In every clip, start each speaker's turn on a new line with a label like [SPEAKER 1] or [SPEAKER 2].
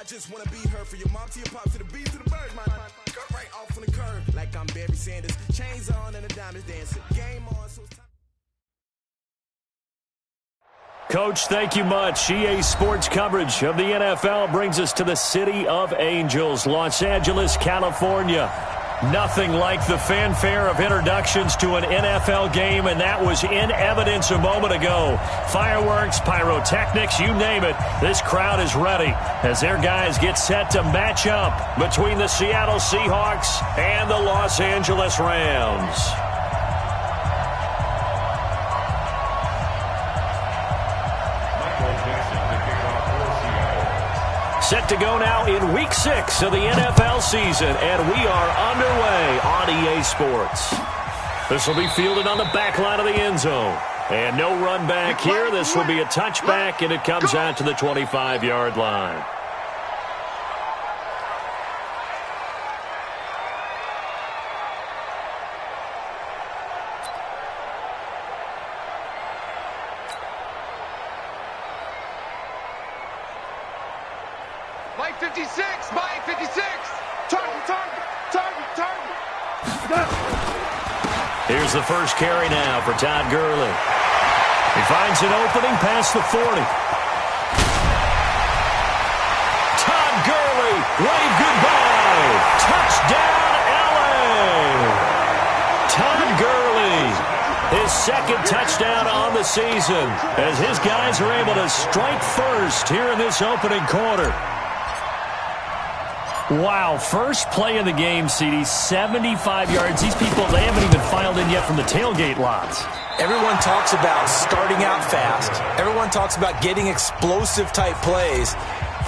[SPEAKER 1] I just want to be her for your mom to your pops to the beat to the bird, man. Cut right off on the curb like I'm Barry Sanders. Chains on and the diamonds dancing. Game on, so it's time.
[SPEAKER 2] Coach, thank you much. EA Sports coverage of the NFL brings us to the City of Angels, Los Angeles, California. Nothing like the fanfare of introductions to an NFL game, and that was in evidence a moment ago. Fireworks, pyrotechnics, you name it. This crowd is ready as their guys get set to match up between the Seattle Seahawks and the Los Angeles Rams. Set to go now in Week 6 of the NFL season, and we are underway on EA Sports. This will be fielded on the back line of the end zone. And no run back here. This will be a touchback, and it comes out to the 25-yard line.
[SPEAKER 3] Mike 56, Mike 56. Target.
[SPEAKER 2] Here's the first carry now for Todd Gurley. He finds an opening past the 40. Todd Gurley, wave goodbye. Touchdown, L.A. Todd Gurley, his second touchdown on the season as his guys are able to strike first here in this opening quarter. Wow, first play of the game, CD, 75 yards. These people, they haven't even filed in yet from the tailgate lots.
[SPEAKER 4] Everyone talks about starting out fast. Everyone talks about getting explosive-type plays.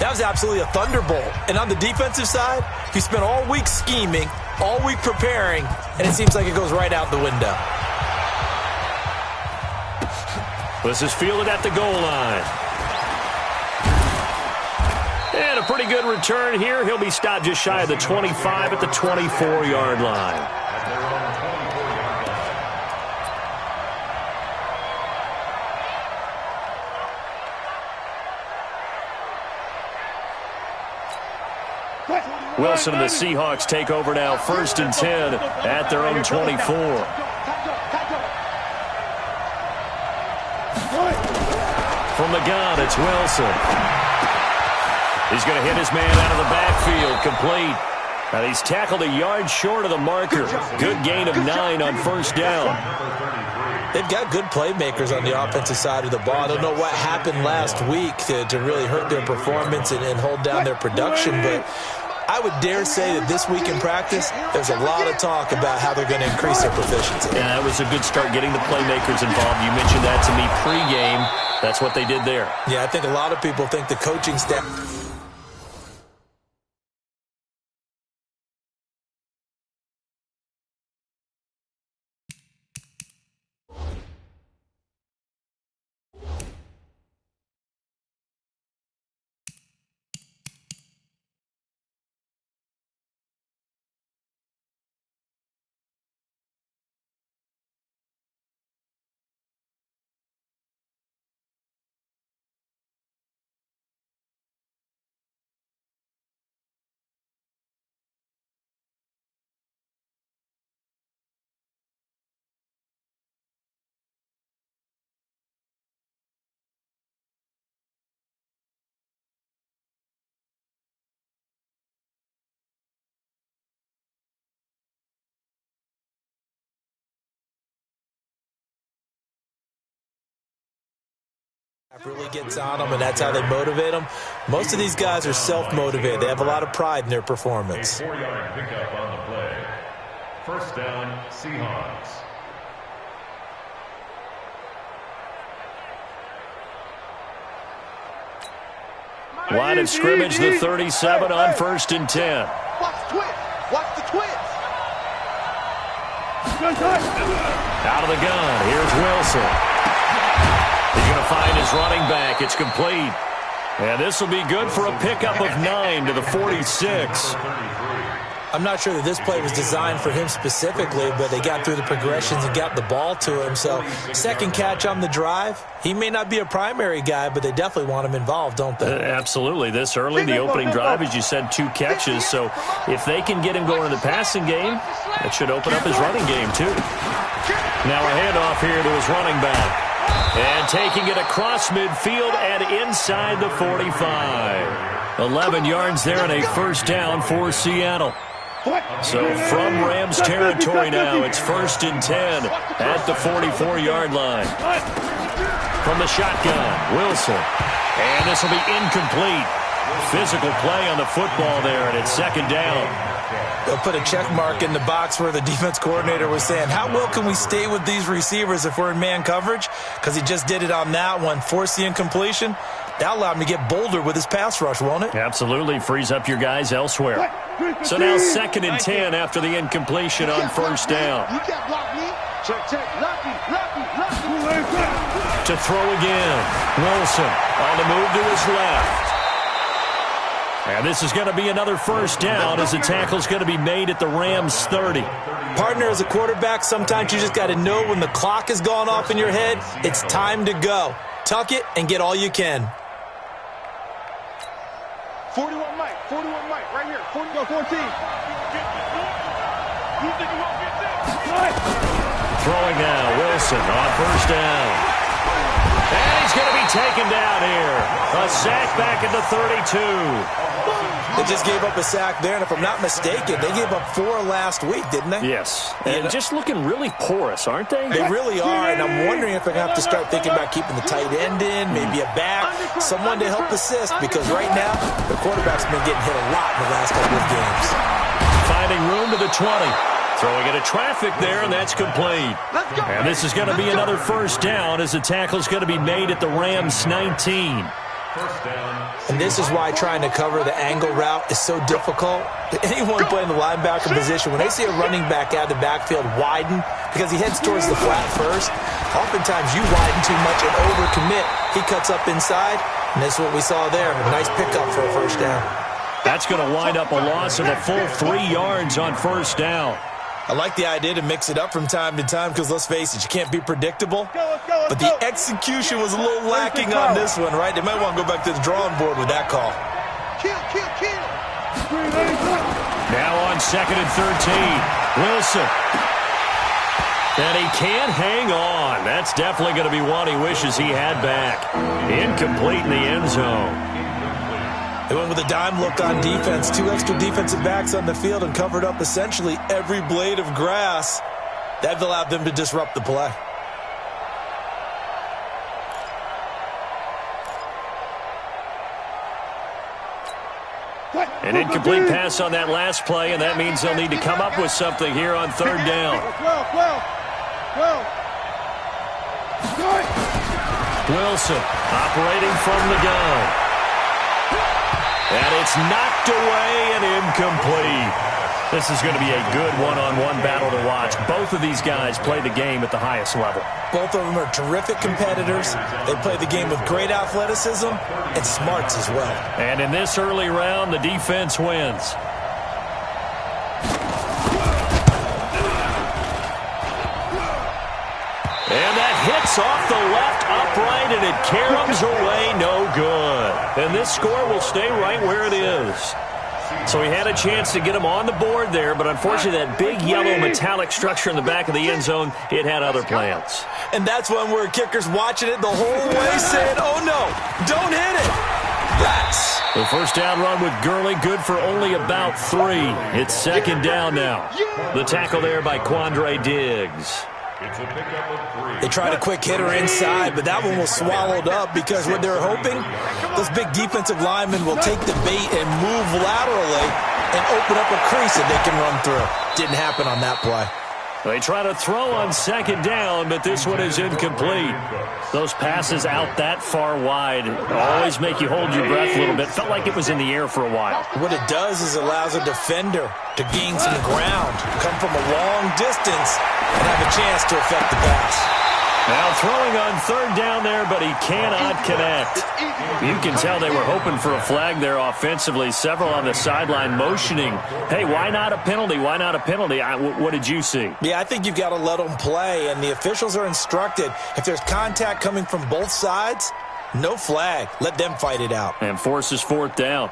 [SPEAKER 4] That was absolutely a thunderbolt. And on the defensive side, he spent all week scheming, all week preparing, and it seems like it goes right out the window.
[SPEAKER 2] This is fielded at the goal line. And a pretty good return here. He'll be stopped just shy of the 25 at the 24-yard line. Wilson and the Seahawks take over now, 1st and 10 at their own 24. From the gun, it's Wilson. He's going to hit his man out of the backfield, complete. And he's tackled a yard short of the marker. Good gain of 9 on first down.
[SPEAKER 4] They've got good playmakers on the offensive side of the ball. I don't know what happened last week to really hurt their performance and hold down their production, but I would dare say that this week in practice, there's a lot of talk about how they're going to increase their proficiency.
[SPEAKER 2] Yeah, that was a good start getting the playmakers involved. You mentioned that to me pregame. That's what they did there.
[SPEAKER 4] Yeah, I think a lot of people think the coaching staff... really gets on them, and that's how they motivate them. Most of these guys are self-motivated. They have a lot of pride in their performance.
[SPEAKER 5] A 4-yard pickup on the play. First down, Seahawks.
[SPEAKER 2] Line of scrimmage, the 37 on 1st and 10.
[SPEAKER 3] Watch the twist. Watch the twist.
[SPEAKER 2] Out of the gun, here's Wilson. He's going to find his running back. It's complete. And this will be good for a pickup of 9 to the 46.
[SPEAKER 4] I'm not sure that this play was designed for him specifically, but they got through the progressions and got the ball to him. So second catch on the drive. He may not be a primary guy, but they definitely want him involved, don't they?
[SPEAKER 2] Absolutely. This early, the opening drive, as you said, 2 catches. So if they can get him going in the passing game, that should open up his running game too. Now a handoff here to his running back. And taking it across midfield and inside the 45. 11 yards there and a first down for Seattle. So from Rams territory now, it's 1st and 10 at the 44-yard line. From the shotgun, Wilson. And this will be incomplete. Physical play on the football there, and it's 2nd down.
[SPEAKER 4] They'll put a check mark in the box where the defense coordinator was saying, how well can we stay with these receivers if we're in man coverage? Because he just did it on that one, forced the incompletion. That allowed him to get bolder with his pass rush, won't it?
[SPEAKER 2] Absolutely. Frees up your guys elsewhere. So now 2nd and 10 after the incompletion on 1st down. To throw again. Wilson on the move to his left. And this is going to be another first down as the tackle's going to be made at the Rams 30.
[SPEAKER 4] Partner, as a quarterback, sometimes you just got to know when the clock has gone off in your head, it's time to go. Tuck it and get all you can.
[SPEAKER 3] 41 Mike, right here. 40 go 14. You think you won't get this?
[SPEAKER 2] Throwing now, Wilson on 1st down. And he's going to be taken down here. A sack back at the 32.
[SPEAKER 4] They just gave up a sack there, and if I'm not mistaken, they gave up 4 last week, didn't they?
[SPEAKER 2] Yes. And just looking really porous, aren't they?
[SPEAKER 4] They really are, and I'm wondering if they're going to have to start thinking about keeping the tight end in, maybe a back, someone to help assist, because right now, the quarterback's been getting hit a lot in the last couple of games.
[SPEAKER 2] Finding room to the 20. Throwing into traffic there, and that's complete. And this is going to be another first down as the tackle's going to be made at the Rams 19.
[SPEAKER 4] And this is why trying to cover the angle route is so difficult. Anyone playing the linebacker position, when they see a running back out of the backfield widen because he heads towards the flat first, oftentimes you widen too much and overcommit. He cuts up inside, and that's what we saw there. A nice pickup for a first down.
[SPEAKER 2] That's going to wind up a loss of a full 3 yards on 1st down.
[SPEAKER 4] I like the idea to mix it up from time to time because, let's face it, you can't be predictable. But the execution was a little lacking on this one, right? They might want to go back to the drawing board with that call.
[SPEAKER 3] Kill.
[SPEAKER 2] Now on 2nd and 13, Wilson. And he can't hang on. That's definitely going to be one he wishes he had back. Incomplete in the end zone.
[SPEAKER 4] They went with a dime look on defense. 2 extra defensive backs on the field and covered up essentially every blade of grass. That allowed them to disrupt the play.
[SPEAKER 2] An incomplete pass on that last play, and that means they'll need to come up with something here on 3rd down. Wilson operating from the gun. And it's knocked away and incomplete. This is going to be a good one-on-one battle to watch. Both of these guys play the game at the highest level.
[SPEAKER 4] Both of them are terrific competitors. They play the game with great athleticism and smarts as well.
[SPEAKER 2] And in this early round, the defense wins. And that hits off the left upright, and it caroms away no good. And this score will stay right where it is. So he had a chance to get him on the board there, but unfortunately that big yellow metallic structure in the back of the end zone, it had other plans.
[SPEAKER 4] And that's one where kickers watching it the whole way saying, oh no, don't hit it. That's
[SPEAKER 2] the first down run with Gurley, good for only about 3. It's 2nd down now. The tackle there by Quandre Diggs.
[SPEAKER 4] They tried a quick hitter inside, but that one was swallowed up because what they're hoping, those big defensive linemen will take the bait and move laterally and open up a crease that they can run through. Didn't happen on that play.
[SPEAKER 2] They try to throw on 2nd down, but this one is incomplete. Those passes out that far wide always make you hold your breath a little bit. Felt like it was in the air for a while.
[SPEAKER 4] What it does is allows a defender to gain some ground, come from a long distance, and have a chance to affect the pass.
[SPEAKER 2] Now throwing on third down there, but he cannot connect. You can tell they were hoping for a flag there offensively. Several on the sideline motioning, hey, why not a penalty? Why not a penalty? What did you see?
[SPEAKER 4] Yeah, I think you've got to let them play, and the officials are instructed. If there's contact coming from both sides, no flag. Let them fight it out.
[SPEAKER 2] And forces fourth down.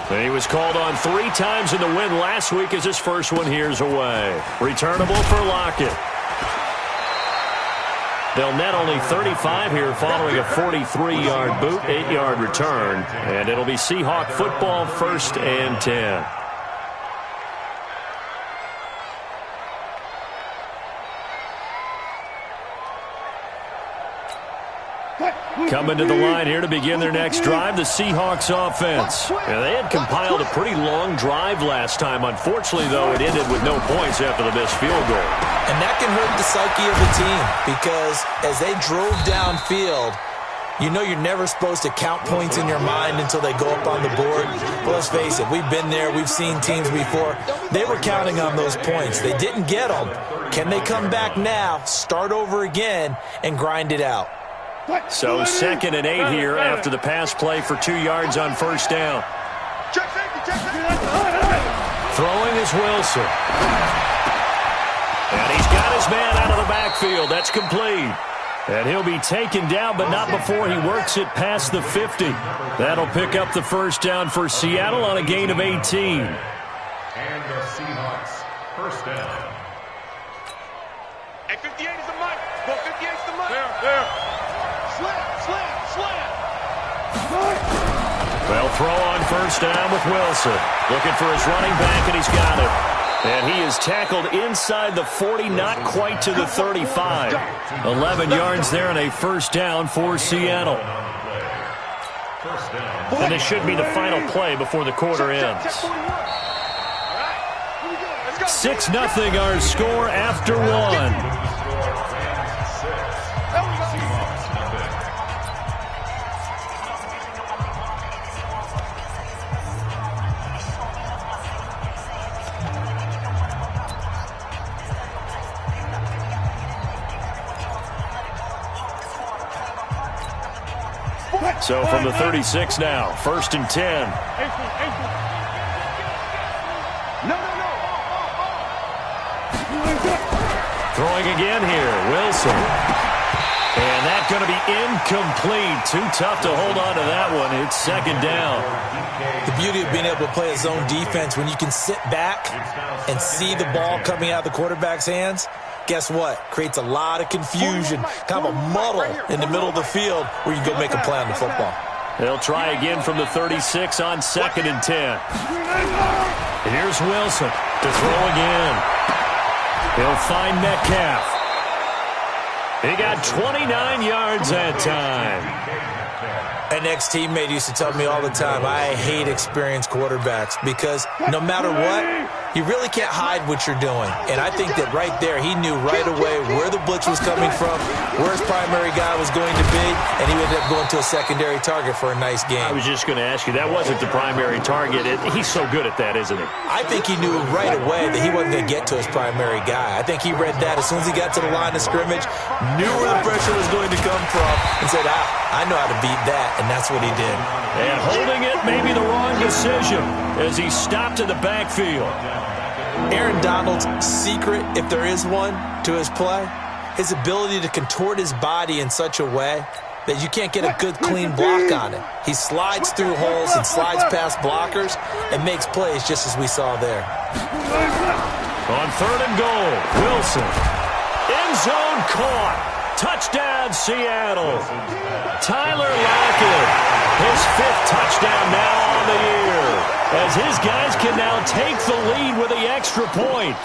[SPEAKER 2] He was called on 3 times in the win last week as his first one here's away. Returnable for Lockett. They'll net only 35 here following a 43-yard boot, 8-yard return. And it'll be Seahawk football, 1st and 10. Coming to the line here to begin their next drive, the Seahawks offense. And they had compiled a pretty long drive last time. Unfortunately, though, it ended with no points after the missed field goal.
[SPEAKER 4] And that can hurt the psyche of the team because as they drove downfield, you know you're never supposed to count points in your mind until they go up on the board. But let's face it, we've been there. We've seen teams before. They were counting on those points. They didn't get them. Can they come back now, start over again, and grind it out?
[SPEAKER 2] So 2nd and 8 here after the pass play for 2 yards on first down. Throwing is Wilson. And he's got his man out of the backfield. That's complete. And he'll be taken down, but not before he works it past the 50. That'll pick up the first down for Seattle on a gain of 18.
[SPEAKER 5] And the Seahawks, first down.
[SPEAKER 3] Hey, 58 is the mic. Well, 58 is the mic. There. Slam.
[SPEAKER 2] They'll throw on first down with Wilson. Looking for his running back, and he's got it. And he is tackled inside the 40, not quite to the 35. 11 yards there and a first down for Seattle. And this should be the final play before the quarter ends. 6-0 our score after 1. So from the 36 now, 1st and 10. Throwing again here, Wilson. And that's going to be incomplete. Too tough to hold on to that one. It's 2nd down.
[SPEAKER 4] The beauty of being able to play a zone defense when you can sit back and see the ball coming out of the quarterback's hands. Guess what? Creates a lot of confusion, kind of a muddle in the middle of the field where you can go make a play on the football.
[SPEAKER 2] They'll try again from the 36 on 2nd and 10. Here's Wilson to throw again. He'll find Metcalf. He got 29 yards that time.
[SPEAKER 4] An ex-teammate used to tell me all the time, I hate experienced quarterbacks because no matter what, you really can't hide what you're doing. And I think that right there, he knew right away where the blitz was coming from, where his primary guy was going to be, and he ended up going to a secondary target for a nice game.
[SPEAKER 2] I was just going to ask you, that wasn't the primary target. He's so good at that, isn't he?
[SPEAKER 4] I think he knew right away that he wasn't going to get to his primary guy. I think he read that as soon as he got to the line of scrimmage, knew where the pressure was going to come from, and said, I know how to beat that, and that's what he did.
[SPEAKER 2] And holding it may be the wrong decision as he stopped in the backfield.
[SPEAKER 4] Aaron Donald's secret, if there is one, to his play, his ability to contort his body in such a way that you can't get a good, clean block on it. He slides through holes and slides past blockers and makes plays just as we saw there.
[SPEAKER 2] On 3rd and goal, Wilson. End zone caught. Touchdown, Seattle. Tyler Lockett, his 5th touchdown now on the year, as his guys can now take the lead with the extra point.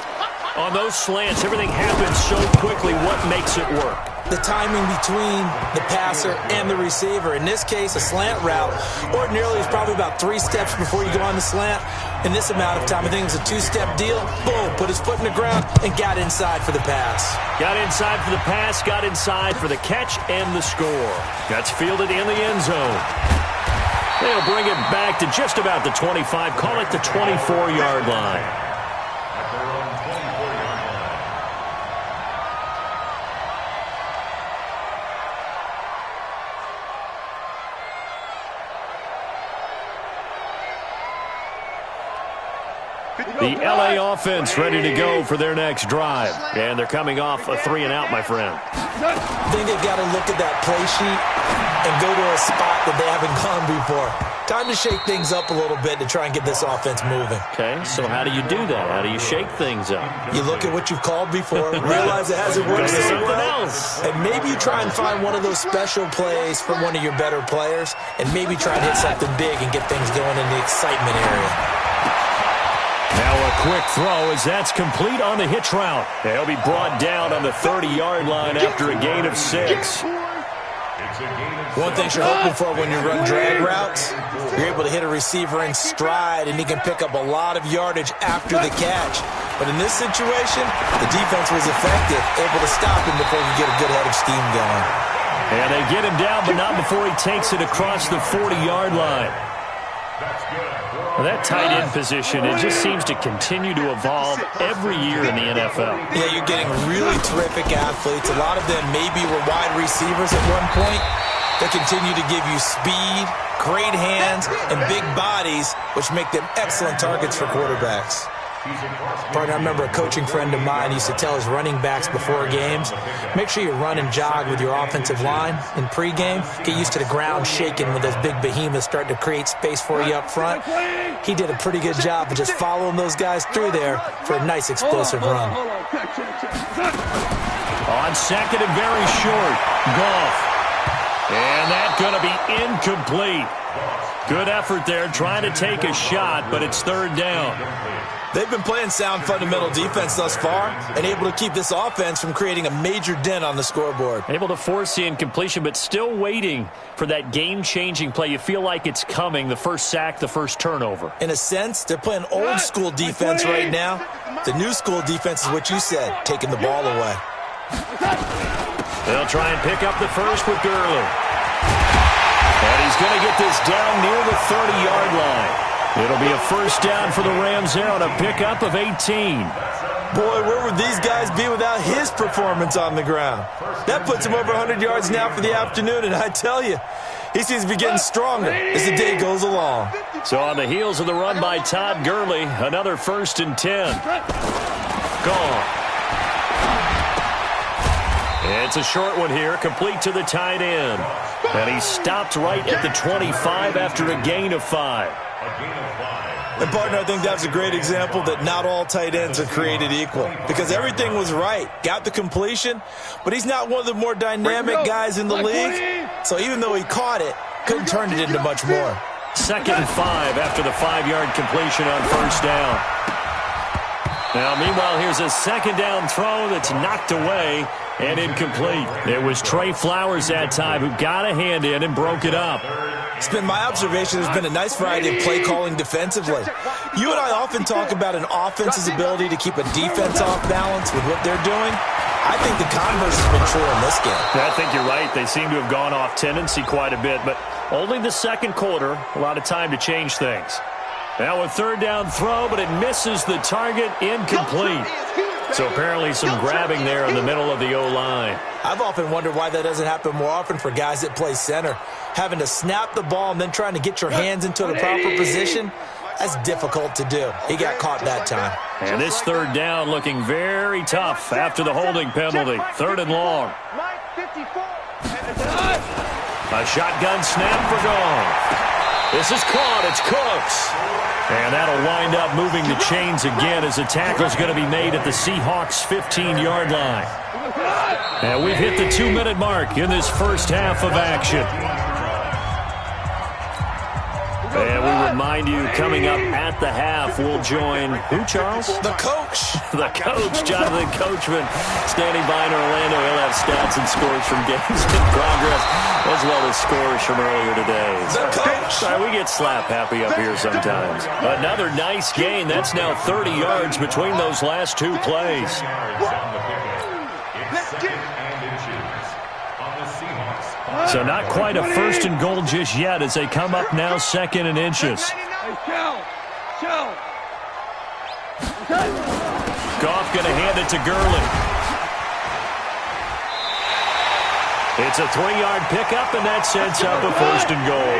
[SPEAKER 2] On those slants, everything happens so quickly. What makes it work?
[SPEAKER 4] The timing between the passer and the receiver. In this case, a slant route ordinarily is probably about 3 steps before you go on the slant. In this amount of time, I think it was a 2-step deal. Boom, put his foot in the ground and got inside for the pass.
[SPEAKER 2] Got inside for the pass, got inside for the catch and the score. That's fielded in the end zone. They'll bring it back to just about the 25, call it the 24-yard line. The LA offense ready to go for their next drive. And they're coming off a 3-and-out, my friend.
[SPEAKER 4] I think they've got to look at that play sheet and go to a spot that they haven't gone before. Time to shake things up a little bit to try and get this offense moving.
[SPEAKER 2] Okay, so how do you do that? How do you shake things up?
[SPEAKER 4] You look at what you've called before, realize it hasn't worked so
[SPEAKER 2] something
[SPEAKER 4] well,
[SPEAKER 2] else.
[SPEAKER 4] and maybe you try and find one of those special plays from one of your better players, and maybe try and hit something big and get things going in the excitement area.
[SPEAKER 2] Now a quick throw as that's complete on the hitch route. He'll be brought down on the 30-yard line after a gain of 6.
[SPEAKER 4] One thing you're hoping for when you run drag routes, you're able to hit a receiver in stride, and he can pick up a lot of yardage after the catch. But in this situation, the defense was effective, able to stop him before he could get a good head of steam going.
[SPEAKER 2] And they get him down, but not before he takes it across the 40-yard line. Well, that tight end position, it just seems to continue to evolve every year in the NFL.
[SPEAKER 4] Yeah, you're getting really terrific athletes. A lot of them maybe were wide receivers at one point. They continue to give you speed, great hands, and big bodies, which make them excellent targets for quarterbacks. Partner, I remember a coaching friend of mine used to tell his running backs before games, make sure you run and jog with your offensive line in pregame. Get used to the ground shaking when those big behemoths start to create space for you up front. He did a pretty good job of just following those guys through there for a nice explosive run.
[SPEAKER 2] On second and very short, Goff. And that's going to be incomplete. Good effort there, trying to take a shot, but it's third down.
[SPEAKER 4] They've been playing sound fundamental defense thus far and able to keep this offense from creating a major dent on the scoreboard.
[SPEAKER 2] Able to force the incompletion, but still waiting for that game-changing play. You feel like it's coming, the first sack, the first turnover.
[SPEAKER 4] In a sense, they're playing old-school defense right now. The new-school defense is what you said, taking the ball away.
[SPEAKER 2] They'll try and pick up the first with Gurley. And he's going to get this down near the 30-yard line. It'll be a first down for the Rams there on a pickup of 18.
[SPEAKER 4] Boy, where would these guys be without his performance on the ground? That puts him over 100 yards now for the afternoon, and I tell you, he seems to be getting stronger as the day goes along.
[SPEAKER 2] So on the heels of the run by Todd Gurley, another 1st and 10. Gone. It's a short one here, complete to the tight end. And he stopped right at the 25 after a gain of 5.
[SPEAKER 4] And, partner, I think that's a great example that not all tight ends are created equal because everything was right. Got the completion, but he's not one of the more dynamic guys in the league. So even though he caught it, couldn't turn it into much more.
[SPEAKER 2] 2nd and 5 after the 5-yard completion on first down. Now, meanwhile, here's a second down throw that's knocked away and incomplete. It was Trey Flowers that time who got a hand in and broke it up.
[SPEAKER 4] It's been my observation there's been a nice variety of play calling defensively. You and I often talk about an offense's ability to keep a defense off balance with what they're doing. I think the converse has been true in this game.
[SPEAKER 2] I think you're right. They seem to have gone off tendency quite a bit, but only the second quarter, a lot of time to change things. Now a third down throw, but it misses the target, incomplete. So apparently some grabbing there in the middle of the O-line.
[SPEAKER 4] I've often wondered why that doesn't happen more often for guys that play center. Having to snap the ball and then trying to get your hands into the proper position, that's difficult to do. He got caught that time.
[SPEAKER 2] And this third down looking very tough after the holding penalty. 3rd and long. A shotgun snap for Goff. This is caught. It's Cooks. And that'll wind up moving the chains again as the tackle's going to be made at the Seahawks' 15-yard line. And we've hit the 2-minute mark in this first half of action. And we remind you, coming up at the half, we'll join who, Charles?
[SPEAKER 4] The coach.
[SPEAKER 2] The coach, Jonathan Coachman, standing by in Orlando. He'll have stats and scores from games in progress, as well as scores from earlier today.
[SPEAKER 4] The coach.
[SPEAKER 2] Sorry, we get slap happy up here sometimes. Another nice gain. That's now 30 yards between those last two plays. So not quite a 1st and goal just yet as they come up now 2nd and inches. Goff going to hand it to Gurley. It's a 3-yard pickup, and that sets up a 1st and goal.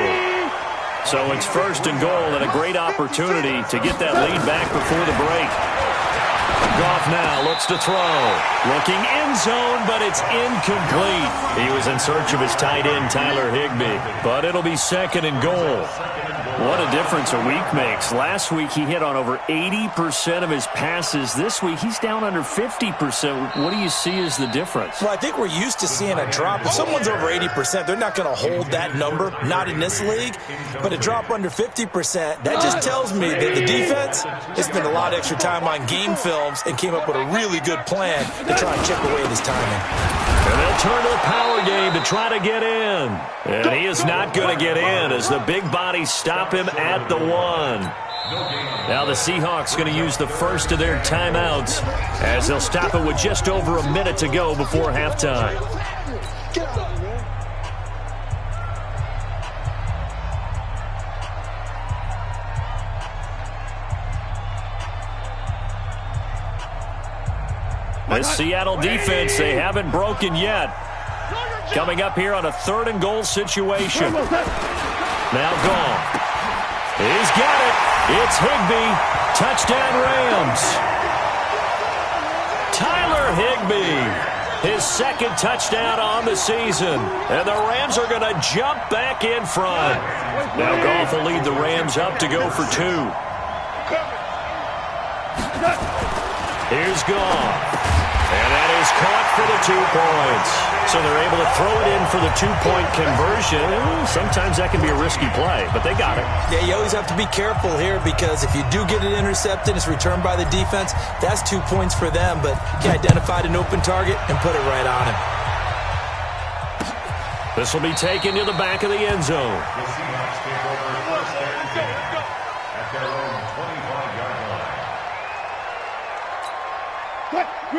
[SPEAKER 2] So it's 1st and goal and a great opportunity to get that lead back before the break. Goff now looks to throw. Looking end zone, but it's incomplete. He was in search of his tight end, Tyler Higbee. But it'll be 2nd and goal. What a difference a week makes. Last week he hit on over 80% of his passes. This week he's down under 50%. What do you see as the difference?
[SPEAKER 4] Well, I think we're used to seeing a drop. If someone's over 80%, they're not going to hold that number, not in this league. But a drop under 50%, that just tells me that the defense has spent a lot of extra time on game films and came up with a really good plan to try and chip away at his timing.
[SPEAKER 2] And they'll turn to the power game to try to get in. And he is not going to get in as the big bodies stop him at the 1. Now the Seahawks going to use the first of their timeouts as they'll stop it with just over a minute to go before halftime. This Seattle defense, they haven't broken yet. Coming up here on a 3rd and goal situation. Now Goff. He's got it. It's Higbee. Touchdown Rams. Tyler Higbee. His 2nd touchdown on the season. And the Rams are going to jump back in front. Now Goff will lead the Rams up to go for 2. Here's Goff. And that is caught for the 2 points. So they're able to throw it in for the 2-point conversion. Sometimes that can be a risky play, but they got it.
[SPEAKER 4] Yeah, you always have to be careful here because if you do get it intercepted, it's returned by the defense, that's 2 points for them. But he identified an open target and put it right on him.
[SPEAKER 2] This will be taken to the back of the end zone.
[SPEAKER 5] The Seahawks take over 1st and 10 at their own 25-yard line.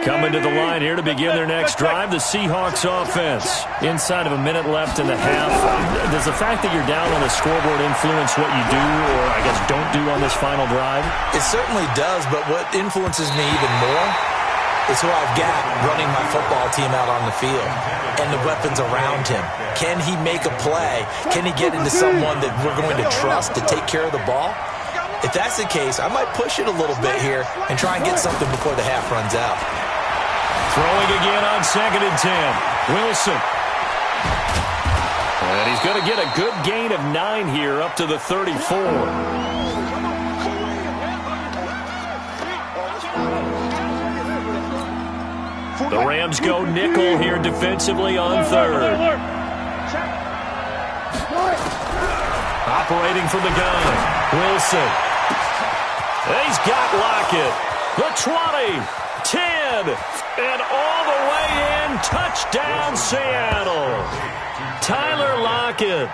[SPEAKER 2] Coming to the line here to begin their next drive, the Seahawks offense. Inside of a minute left in the half. Does the fact that you're down on the scoreboard influence what you do or, I guess, don't do on this final drive?
[SPEAKER 4] It certainly does, but what influences me even more is who I've got running my football team out on the field and the weapons around him. Can he make a play? Can he get into someone that we're going to trust to take care of the ball? If that's the case, I might push it a little bit here and try and get something before the half runs out.
[SPEAKER 2] Throwing again on 2nd and 10. Wilson. And he's going to get a good gain of 9 here up to the 34. The Rams go nickel here defensively on 3rd. Operating from the gun. Wilson. He's got Lockett. The 20, 10, and all the way in. Touchdown, Seattle. Tyler Lockett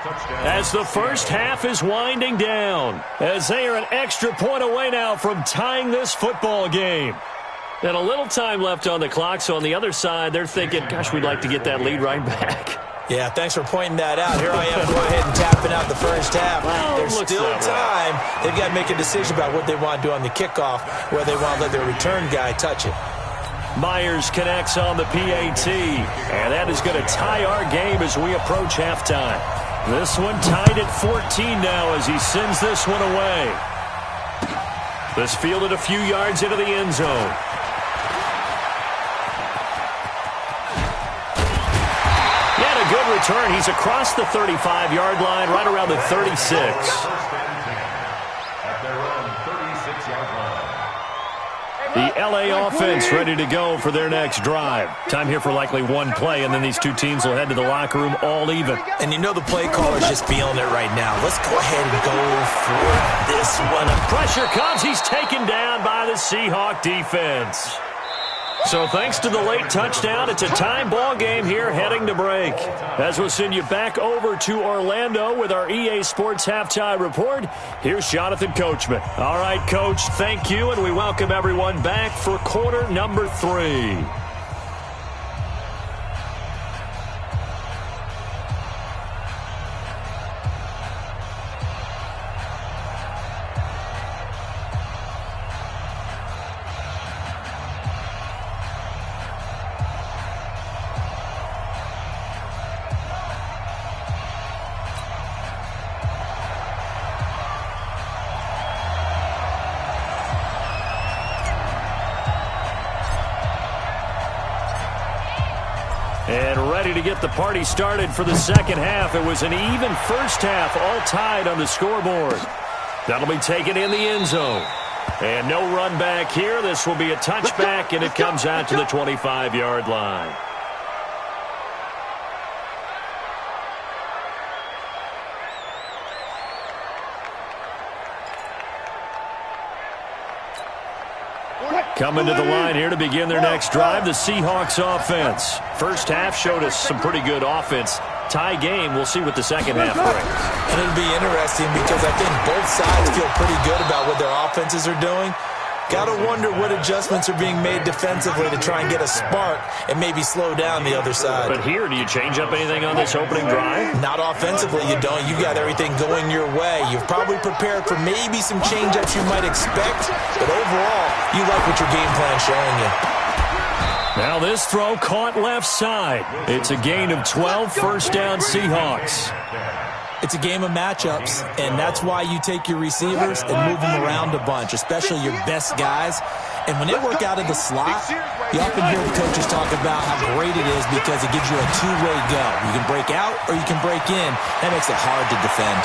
[SPEAKER 2] as the first half is winding down as they are an extra point away now from tying this football game. And a little time left on the clock, so on the other side, they're thinking, gosh, we'd like to get that lead right back.
[SPEAKER 4] Yeah, thanks for pointing that out. Here I am going ahead and tapping out the first half.
[SPEAKER 2] Well,
[SPEAKER 4] there's still time. They've got to make a decision about what they want to do on the kickoff, whether they want to let their return guy touch it.
[SPEAKER 2] Myers connects on the PAT, and that is going to tie our game as we approach halftime. This one tied at 14 now as he sends this one away. This fielded a few yards into the end zone. Good return. He's across the 35-yard line, right around the 36.
[SPEAKER 5] At their own 36-yard line.
[SPEAKER 2] The LA offense ready to go for their next drive. Time here for likely one play, and then these two teams will head to the locker room all even.
[SPEAKER 4] And you know the play caller's just feeling it right now. Let's go ahead and go for this one.
[SPEAKER 2] Pressure comes. He's taken down by the Seahawk defense. So thanks to the late touchdown, it's a time ball game here heading to break. As we'll send you back over to Orlando with our EA Sports Halftime Report, here's Jonathan Coachman. All right, Coach, thank you, and we welcome everyone back for quarter number 3. And ready to get the party started for the second half. It was an even first half, all tied on the scoreboard. That'll be taken in the end zone. And no run back here. This will be a touchback, and it comes out to the 25-yard line. Coming to the line here to begin their next drive, the Seahawks offense. First half showed us some pretty good offense. Tie game, we'll see what the second half brings.
[SPEAKER 4] And it'll be interesting because I think both sides feel pretty good about what their offenses are doing. Got to wonder what adjustments are being made defensively to try and get a spark and maybe slow down the other side.
[SPEAKER 2] But here, do you change up anything on this opening drive?
[SPEAKER 4] Not offensively, you don't. You've got everything going your way. You've probably prepared for maybe some change-ups you might expect, but overall, you like what your game plan's showing you.
[SPEAKER 2] Now this throw caught left side. It's a gain of 12, first down Seahawks.
[SPEAKER 4] It's a game of matchups, and that's why you take your receivers and move them around a bunch, especially your best guys. And when they work out of the slot, you often hear the coaches talk about how great it is because it gives you a two-way go. You can break out or you can break in. That makes it hard to defend.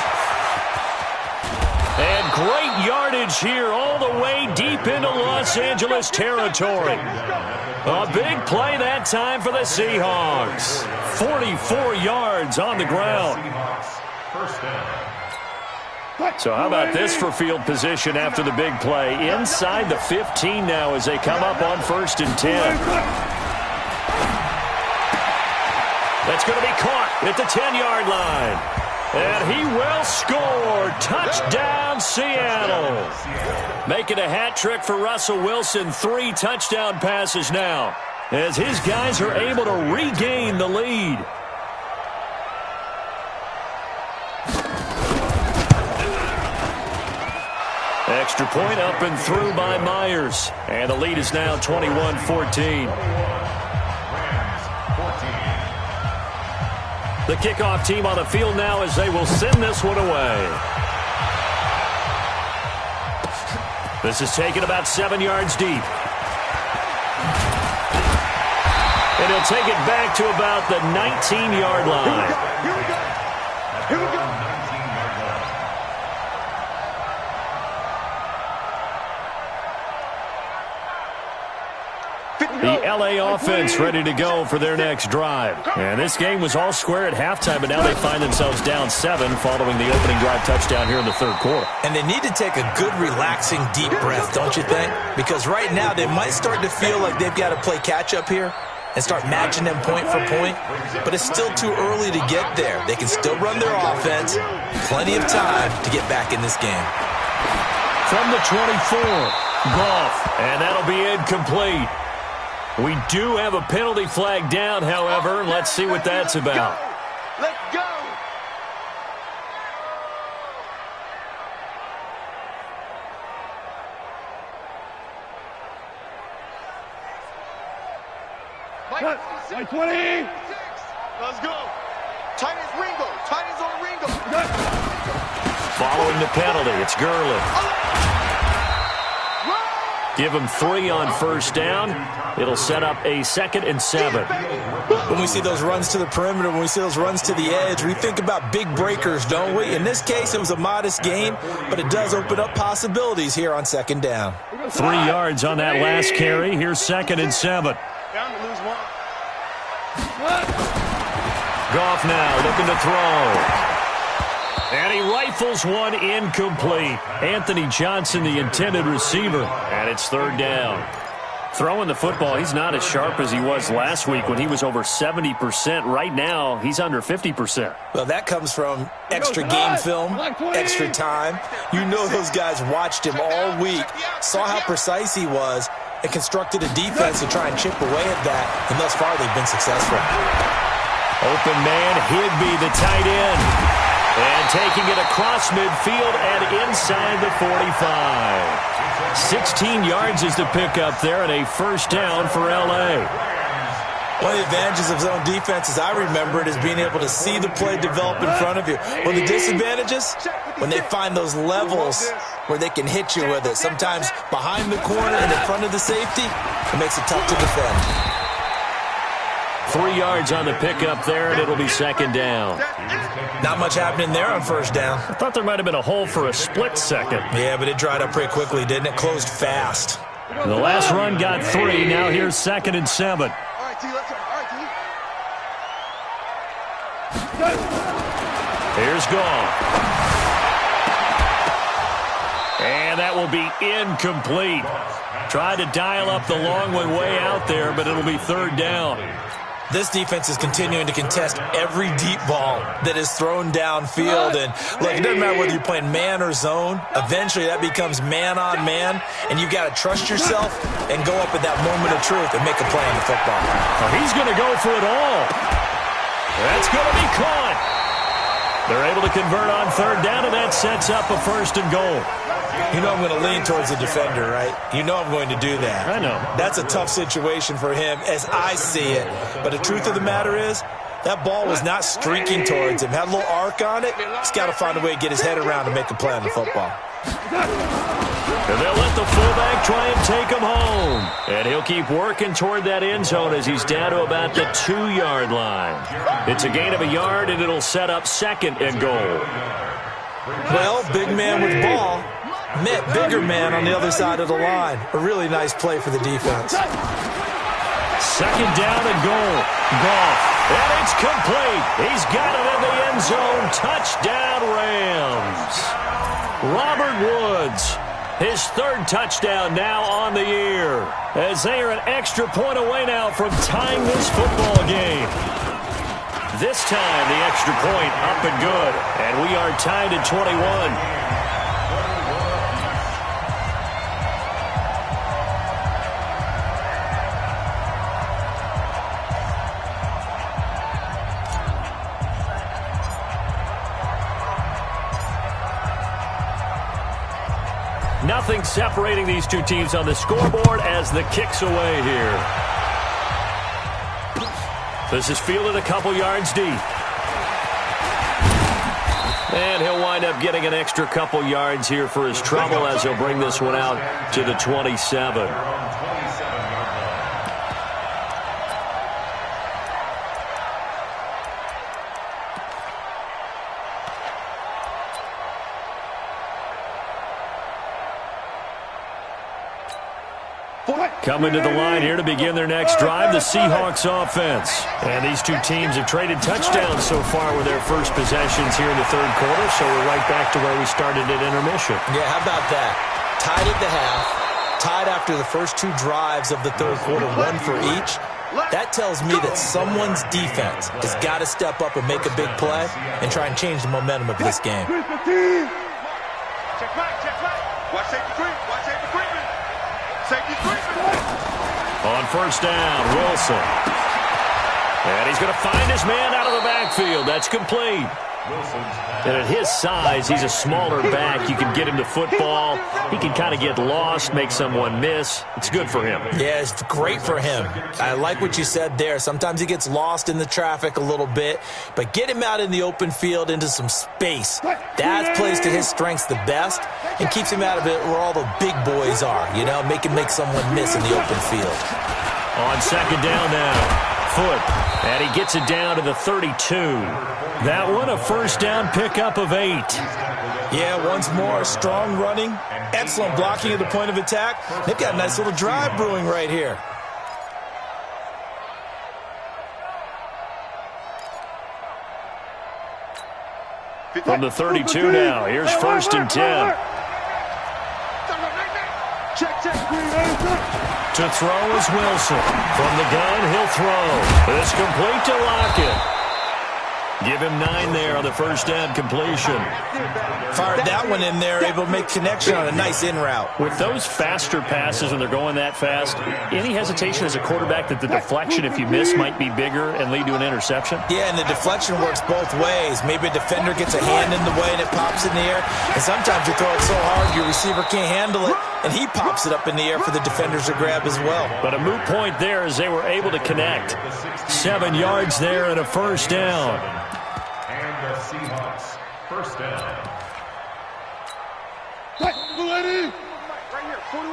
[SPEAKER 2] And great yardage here all the way deep into Los Angeles territory. A big play that time for the Seahawks. 44 yards on the ground. So how about this for field position after the big play? Inside the 15 now as they come up on 1st and 10. That's going to be caught at the 10-yard line. And he will score. Touchdown, Seattle. Making a hat trick for Russell Wilson. 3 touchdown passes now as his guys are able to regain the lead. Extra point up and through by Myers. And the lead is now 21-14. The kickoff team on the field now as they will send this one away. This is taken about 7 yards deep. And he'll take it back to about the 19-yard line.
[SPEAKER 3] Here we go. Here we go.
[SPEAKER 2] The LA offense ready to go for their next drive. And this game was all square at halftime, but now they find themselves down 7 following the opening drive touchdown here in the third quarter.
[SPEAKER 4] And they need to take a good, relaxing, deep breath, don't you think? Because right now they might start to feel like they've got to play catch-up here and start matching them point for point. But it's still too early to get there. They can still run their offense. Plenty of time to get back in this game.
[SPEAKER 2] From the 24, Goff, and that'll be incomplete. We do have a penalty flag down, however. Let's see what that's about.
[SPEAKER 3] Let's go. Mike 20. Let's go. Tight ends Ringo. Tight ends on Ringo.
[SPEAKER 2] Following the penalty, it's Gurley. Give him 3 on first down. It'll set up a 2nd and 7.
[SPEAKER 4] When we see those runs to the perimeter, when we see those runs to the edge, we think about big breakers, don't we? In this case, it was a modest gain, but it does open up possibilities here on 2nd down.
[SPEAKER 2] 3 yards on that last carry. Here's 2nd and 7.
[SPEAKER 3] Down to lose 1.
[SPEAKER 2] Goff now looking to throw. And he rifles one incomplete. Anthony Johnson, the intended receiver. And it's 3rd down. Throwing the football, he's not as sharp as he was last week when he was over 70%. Right now, he's under 50%.
[SPEAKER 4] Well, that comes from extra game film, extra time. You know those guys watched him all week, saw how precise he was, and constructed a defense to try and chip away at that. And thus far, they've been successful.
[SPEAKER 2] Open man, Higby, the tight end. And taking it across midfield and inside the 45. 16 yards is the pickup there and a 1st down for L.A.
[SPEAKER 4] One of the advantages of zone defense, as I remember it, is being able to see the play develop in front of you. One of the disadvantages, when they find those levels where they can hit you with it, sometimes behind the corner and in front of the safety, it makes it tough to defend.
[SPEAKER 2] 3 yards on the pickup there, and it'll be second down.
[SPEAKER 4] Not much happening there on first down.
[SPEAKER 2] I thought there might have been a hole for a split second.
[SPEAKER 4] Yeah, but it dried up pretty quickly, didn't it? Closed fast.
[SPEAKER 2] The last run got 3. Now here's 2nd and 7.
[SPEAKER 3] All right, T, let's go. All right, T.
[SPEAKER 2] Here's Gall. And that will be incomplete. Tried to dial up the long one way out there, but it'll be 3rd down.
[SPEAKER 4] This defense is continuing to contest every deep ball that is thrown downfield. And, look, it doesn't matter whether you're playing man or zone. Eventually, that becomes man on man, and you've got to trust yourself and go up at that moment of truth and make a play on the football.
[SPEAKER 2] Oh, he's going to go for it all. That's going to be caught. They're able to convert on 3rd down, and that sets up a 1st and goal.
[SPEAKER 4] You know I'm going to lean towards the defender, right? You know I'm going to do that.
[SPEAKER 2] I know.
[SPEAKER 4] That's a tough situation for him as I see it. But the truth of the matter is, that ball was not streaking towards him. Had a little arc on it. He's got to find a way to get his head around and make a play on the football.
[SPEAKER 2] And they'll let the fullback try and take him home. And he'll keep working toward that end zone as he's down to about the 2-yard line. It's a gain of a yard, and it'll set up 2nd and goal.
[SPEAKER 4] Well, big man with ball met bigger man on the other side of the line. A really nice play for the defense.
[SPEAKER 2] 2nd down and goal. Goff. And it's complete. He's got it in the end zone. Touchdown, Rams. Robert Woods, his 3rd touchdown now on the year, as they are an extra point away now from tying this football game. This time, the extra point up and good, and we are tied at 21. Nothing separating these two teams on the scoreboard as the kick's away here. This is fielded a couple yards deep. And he'll wind up getting an extra couple yards here for his trouble as he'll bring this one out to the 27. Coming to the line here to begin their next drive, the Seahawks offense. And these two teams have traded touchdowns so far with their first possessions here in the 3rd quarter, so we're right back to where we started at intermission.
[SPEAKER 4] Yeah, how about that? Tied at the half, tied after the first 2 drives of the 3rd quarter, 1 for each. That tells me that someone's defense has got to step up and make a big play and try and change the momentum of this game.
[SPEAKER 3] Check back, check back. Watch safety creep, watch safety creeping. Safety creeping.
[SPEAKER 2] On 1st down, Wilson. And he's going to find his man out of the backfield. That's complete. And at his size, he's a smaller back. You can get him to football. He can kind of get lost, make someone miss. It's good for him.
[SPEAKER 4] Yeah, it's great for him. I like what you said there. Sometimes he gets lost in the traffic a little bit, but get him out in the open field into some space. That plays to his strengths the best and keeps him out of it where all the big boys are, you know, make someone miss in the open field.
[SPEAKER 2] On 2nd down now. Foot, and he gets it down to the 32. That one a 1st down pickup of 8.
[SPEAKER 4] Yeah, once more, strong running, excellent blocking at the point of attack. They've got a nice little drive brewing right here.
[SPEAKER 2] From the 32 now, here's 1st and 10. To throw is Wilson. From the gun, he'll throw. It's complete to Lockett. Give him 9 there on the 1st down completion.
[SPEAKER 4] Fired that one in there, able to make connection on a nice in route.
[SPEAKER 2] With those faster passes and they're going that fast, any hesitation as a quarterback that the deflection, if you miss, might be bigger and lead to an interception?
[SPEAKER 4] Yeah, and the deflection works both ways. Maybe a defender gets a hand in the way and it pops in the air. And sometimes you throw it so hard your receiver can't handle it, and he pops it up in the air for the defenders to grab as well.
[SPEAKER 2] But a moot point there as they were able to connect. 7 yards there and a 1st down.
[SPEAKER 5] And the Seahawks, 1st down.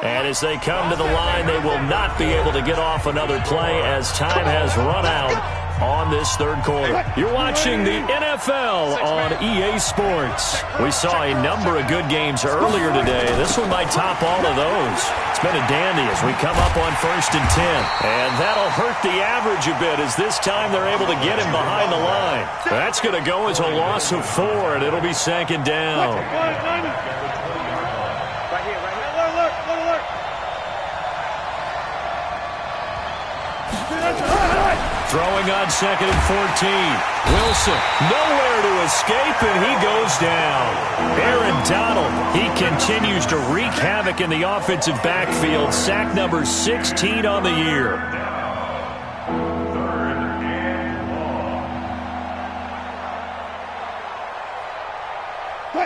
[SPEAKER 2] And And as they come to the line, they will not be able to get off another play as time has run out on this third quarter. You're watching the NFL on EA Sports. We saw a number of good games earlier today. This one might top all of those. It's been a dandy as we come up on 1st and 10. And that'll hurt the average a bit as this time they're able to get him behind the line. That's going to go as a loss of 4, and it'll be 2nd down. Throwing on 2nd and 14. Wilson, nowhere to escape, and he goes down. Aaron Donald, he continues to wreak havoc in the offensive backfield. Sack number 16 on the year.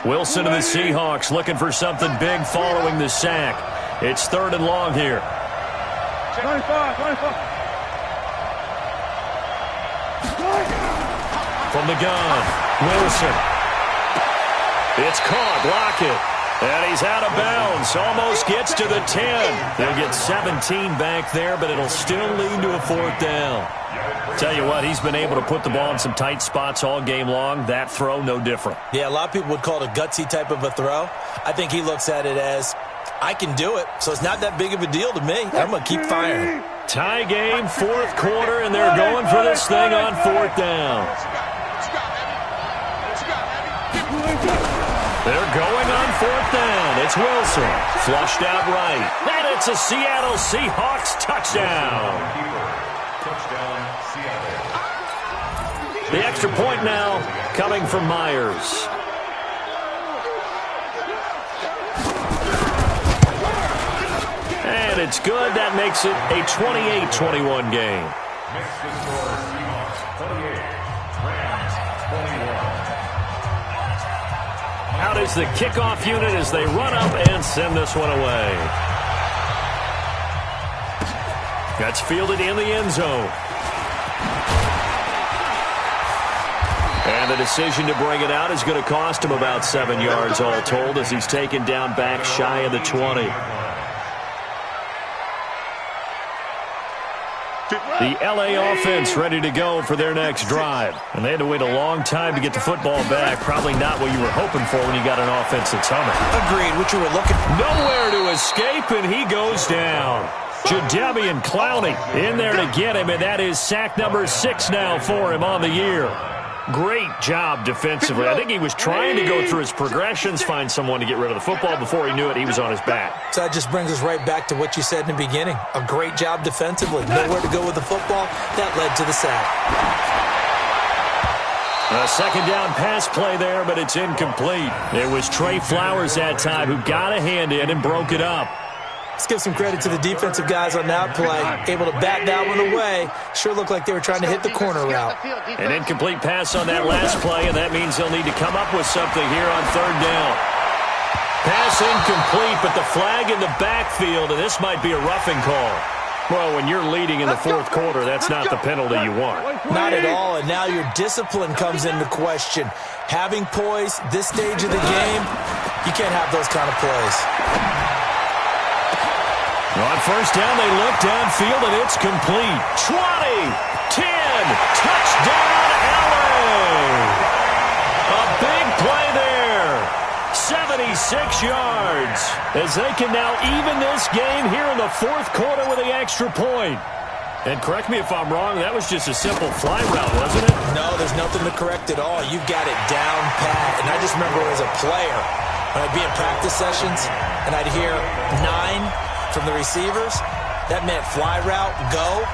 [SPEAKER 2] Wilson of the Seahawks looking for something big following the sack. It's 3rd and long here.
[SPEAKER 6] 25.
[SPEAKER 2] From the gun, Wilson. It's caught, Lockett. And he's out of bounds. Almost gets to the 10. They'll get 17 back there, but it'll still lead to a 4th down. Tell you what, he's been able to put the ball in some tight spots all game long. That throw, no different.
[SPEAKER 4] Yeah, a lot of people would call it a gutsy type of a throw. I think he looks at it as, I can do it, so it's not that big of a deal to me. I'm going to keep firing.
[SPEAKER 2] Tie game, 4th quarter, and they're going for this thing on 4th down. They're going on 4th down. It's Wilson. Flushed out right. And it's a Seattle Seahawks touchdown. The extra point now coming from Myers. And it's good. That makes it a 28-21 game. Out is the kickoff unit as they run up and send this one away. That's fielded in the end zone. And the decision to bring it out is going to cost him about 7 yards all told as he's taken down back shy of the 20. The L.A. offense ready to go for their next drive. And they had to wait a long time to get the football back. Probably not what you were hoping for when you got an offense that's humming.
[SPEAKER 4] Agreed, what you were looking for.
[SPEAKER 2] Nowhere to escape, and he goes down. Jadeveon Clowney in there to get him, and that is sack number 6 now for him on the year. Great job defensively. I think he was trying to go through his progressions, find someone to get rid of the football. Before he knew it, he was on his back.
[SPEAKER 4] So that just brings us right back to what you said in the beginning. A great job defensively. Nowhere to go with the football. That led to the sack.
[SPEAKER 2] A 2nd down pass play there, but it's incomplete. It was Trey Flowers that time who got a hand in and broke it up.
[SPEAKER 4] Let's give some credit to the defensive guys on that play. Able to bat that one away. Sure looked like they were trying to hit the corner route.
[SPEAKER 2] An incomplete pass on that last play, and that means they'll need to come up with something here on 3rd down. Pass incomplete, but the flag in the backfield, and this might be a roughing call. Well, when you're leading in the 4th quarter, that's not the penalty you want.
[SPEAKER 4] Not at all, and now your discipline comes into question. Having poise this stage of the game, you can't have those kind of plays.
[SPEAKER 2] On 1st down, they look downfield, and it's complete. 20, 10, touchdown, LA! A big play there. 76 yards as they can now even this game here in the 4th quarter with the extra point. And correct me if I'm wrong, that was just a simple fly route, wasn't it?
[SPEAKER 4] No, there's nothing to correct at all. You've got it down pat. And I just remember as a player, when I'd be in practice sessions, and I'd hear 9 from the receivers, that meant fly route, go,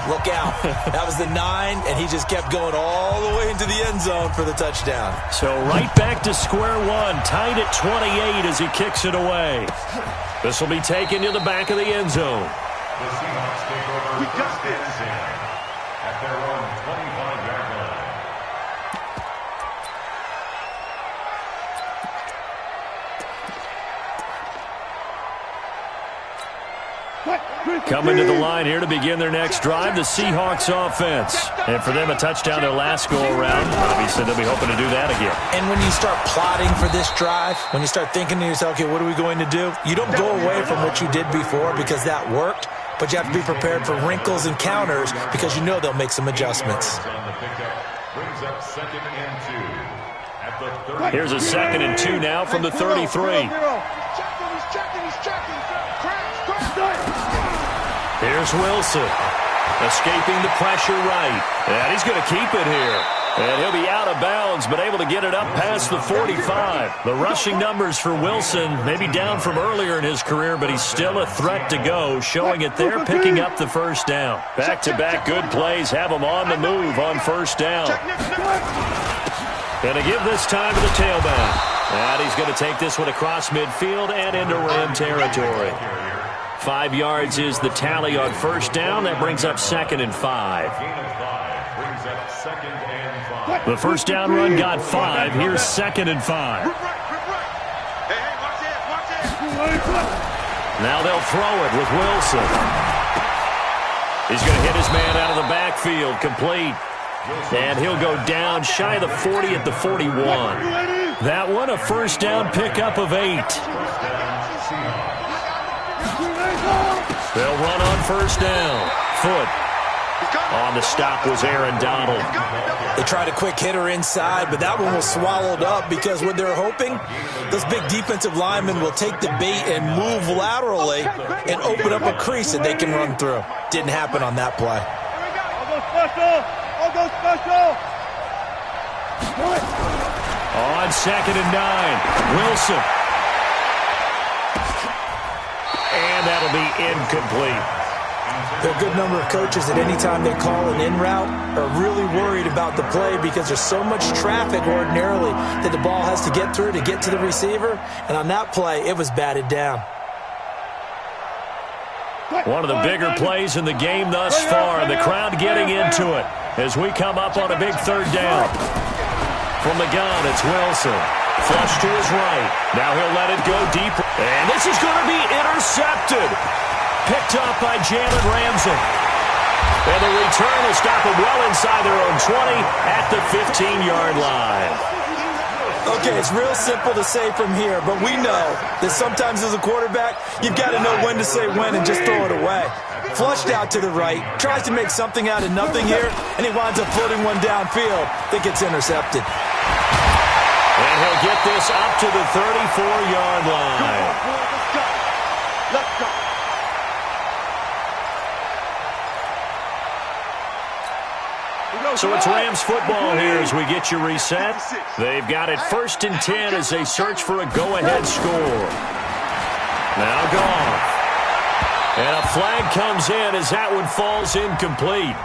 [SPEAKER 4] look out. That was the 9, and he just kept going all the way into the end zone for the touchdown.
[SPEAKER 2] So right back to square one, tied at 28 as he kicks it away. This will be taken to the back of the end zone.
[SPEAKER 5] The Seahawks take over first and 10 at their own 25-yard line.
[SPEAKER 2] Coming to the line here to begin their next drive, the Seahawks offense. And for them, a touchdown their last go-around. Obviously, they'll be hoping to do that again.
[SPEAKER 4] And when you start plotting for this drive, when you start thinking to yourself, okay, what are we going to do? You don't go away from what you did before because that worked, but you have to be prepared for wrinkles and counters because you know they'll make some adjustments.
[SPEAKER 2] Here's a 2nd and 2 now from the 33. Here's Wilson, escaping the pressure right. And he's going to keep it here. And he'll be out of bounds, but able to get it up past the 45. The rushing numbers for Wilson may be down from earlier in his career, but he's still a threat to go, showing it there, picking up the first down. Back-to-back good plays have him on the move on first down. Going to give this time to the tailback. And he's going to take this one across midfield and into Ram territory. 5 yards is the tally on first down. That brings up 2nd and 5. The first down run got 5. Here's 2nd and 5. Now they'll throw it with Wilson. He's going to hit his man out of the backfield. Complete. And he'll go down shy of the 40 at the 41. That one, a first down pickup of 8. They'll run on first down. Foot. On the stop was Aaron Donald.
[SPEAKER 4] They tried a quick hitter inside, but that one was swallowed up because what they're hoping, those big defensive linemen will take the bait and move laterally and open up a crease that they can run through. Didn't happen on that play.
[SPEAKER 2] On 2nd and 9, Wilson. And that'll be incomplete.
[SPEAKER 4] There are a good number of coaches that any time they call an in route are really worried about the play because there's so much traffic ordinarily that the ball has to get through to get to the receiver. And on that play, it was batted down.
[SPEAKER 2] One of the bigger plays in the game thus far. The crowd getting into it as we come up on a big third down. From the gun, it's Wilson. Flush to his right. Now he'll let it go deep. And this is going to be intercepted. Picked up by Jalen Ramsey. And the return will stop them well inside their own 20 at the 15-yard line.
[SPEAKER 4] Okay, it's real simple to say from here, but we know that sometimes as a quarterback, you've got to know when to say when and just throw it away. Flushed out to the right, tries to make something out of nothing here, and he winds up floating one downfield that gets intercepted.
[SPEAKER 2] And he'll get this up to the 34-yard line.
[SPEAKER 3] Let's go.
[SPEAKER 2] So it's Rams football here as we get you reset. They've got it 1st and 10 as they search for a go-ahead score. Now Goff. And a flag comes in as that one falls incomplete.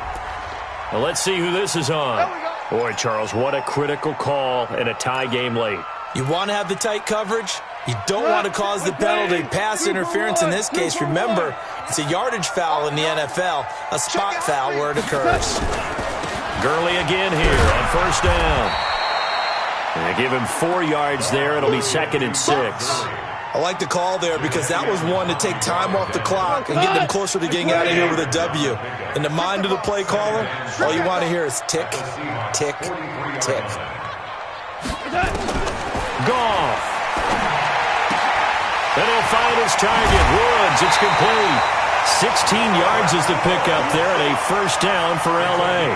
[SPEAKER 2] Well, let's see who this is on. Boy, Charles, what a critical call in a tie game late.
[SPEAKER 4] You want to have the tight coverage. You don't want to cause the penalty. Pass interference in this case, remember, it's a yardage foul in the NFL, a spot foul where it occurs.
[SPEAKER 2] Gurley again here on first down. And they give him 4 yards there. It'll be 2nd and 6.
[SPEAKER 4] I like the call there because that was one to take time off the clock and get them closer to getting out of here with a W. In the mind of the play caller, all you want to hear is tick, tick, tick.
[SPEAKER 2] Goff. And he'll find his target. Woods, it's complete. 16 yards is the pickup there and a first down for L.A.